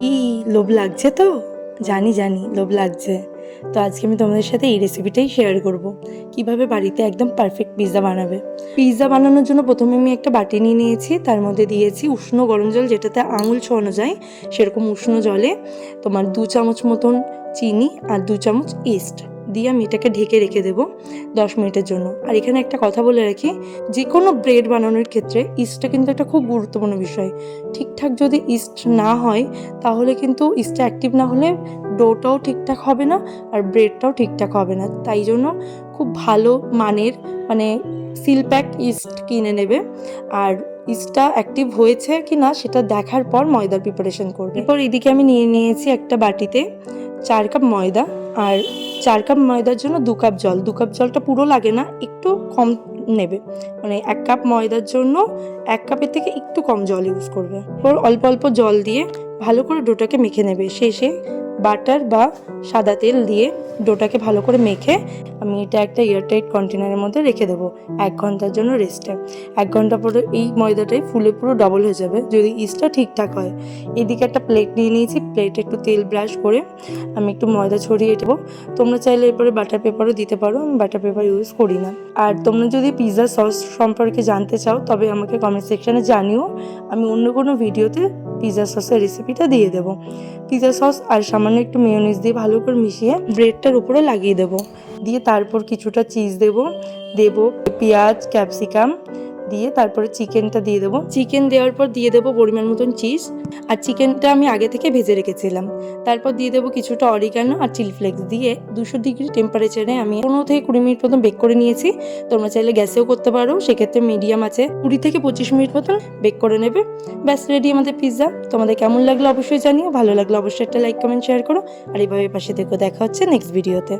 কি লোভ লাগছে তো? জানি লোভ লাগছে। তো আজকে আমি তোমাদের সাথে এই রেসিপিটাই শেয়ার করব, কিভাবে বাড়িতে একদম পারফেক্ট পিৎজা বানাবে। পিৎজা বানানোর জন্য প্রথমে আমি একটা বাটি নিয়ে নিয়েছি, তার মধ্যে দিয়েছি উষ্ণ গরম জল, যেটাতে আঙুল ছোঁয়ানো যায় সেরকম উষ্ণ জলে তোমার 2 চামচ মতন চিনি আর 2 চামচ ইস্ট দিয়ে আমি এটাকে ঢেকে রেখে দেবো 10 মিনিটের জন্য। আর এখানে একটা কথা বলে রাখি, যে কোনো ব্রেড বানানোর ক্ষেত্রে ইস্টটা কিন্তু একটা খুব গুরুত্বপূর্ণ বিষয়। ঠিকঠাক যদি ইস্ট না হয় তাহলে কিন্তু ইস্টটা অ্যাক্টিভ না হলে ডোটাও ঠিকঠাক হবে না আর ব্রেডটাও ঠিকঠাক হবে না। তাই জন্য খুব ভালো মানের সিল প্যাক ইস্ট কিনে নেবে, আর ইস্টটা অ্যাক্টিভ হয়েছে কি না সেটা দেখার পর ময়দার প্রিপারেশন করবে। এরপর এদিকে আমি নিয়ে নিয়েছি একটা বাটিতে 4 কাপ ময়দা, আর 4 কাপ ময়দার জন্য 2 কাপ জল। 2 কাপ জলটা পুরো লাগে না, একটু কম নেবে, 1 কাপ ময়দার জন্য 1 কাপের থেকে একটু কম জল ইউজ করবে। এরপর অল্প অল্প জল দিয়ে ভালো করে ডোটাকে মেখে নেবে। শেষে বাটার বা সাদা তেল দিয়ে ডোটাকে ভালো করে মেখে আমি এটা একটা এয়ারটাইট কন্টেনারের মধ্যে রেখে দেবো 1 ঘন্টার জন্য রেস্টে। 1 ঘন্টা পরে এই ময়দাটাই ফুলে পুরো ডবল হয়ে যাবে যদি ইস্টটা ঠিকঠাক হয়। এদিকে একটা প্লেট নিয়ে নিয়েছি, প্লেটে একটু তেল ব্রাশ করে আমি একটু ময়দা ছড়িয়ে দেবো। তোমরা চাইলে এরপরে বাটার পেপারও দিতে পারো, আমি বাটার পেপার ইউজ করি না। আর তোমরা যদি পিৎজা সস সম্পর্কে জানতে চাও তবে আমাকে কমেন্ট সেকশানে জানিও, আমি অন্য কোনো ভিডিওতে পিৎজা সসের রেসিপিটা দিয়ে দেবো। পিৎজা সস আর সামান্য একটু মেয়োনিজ দিয়ে ভালো করে মিশিয়ে ব্রেডটার উপরে লাগিয়ে দেবো, দিয়ে তারপর কিছুটা চিজ দেবো পেঁয়াজ ক্যাপসিকাম দিয়ে তারপরে চিকেনটা দিয়ে দেবো। চিকেন দেওয়ার পর দিয়ে দেবো পরিমাণ মতন চিজ, আর চিকেনটা আমি আগে থেকে ভেজে রেখেছিলাম। তারপর দিয়ে দেবো কিছুটা অরিগানো আর চিলি ফ্লেক্স দিয়ে 200 ডিগ্রি টেম্পারেচারে আমি 15 থেকে 20 মিনিট মতন বেক করে নিয়েছি। তোমরা চাইলে গ্যাসেও করতে পারো, সেক্ষেত্রে মিডিয়াম আছে 20 থেকে 25 মিনিট মতন বেক করে নেবে। ব্যাস রেডি আমাদের পিৎজা। তোমাদের কেমন লাগলো অবশ্যই জানিও, ভালো লাগলো অবশ্যই একটা লাইক কমেন্ট শেয়ার করো, আর এইভাবে পাশে থেকে দেখা হচ্ছে নেক্সট ভিডিওতে।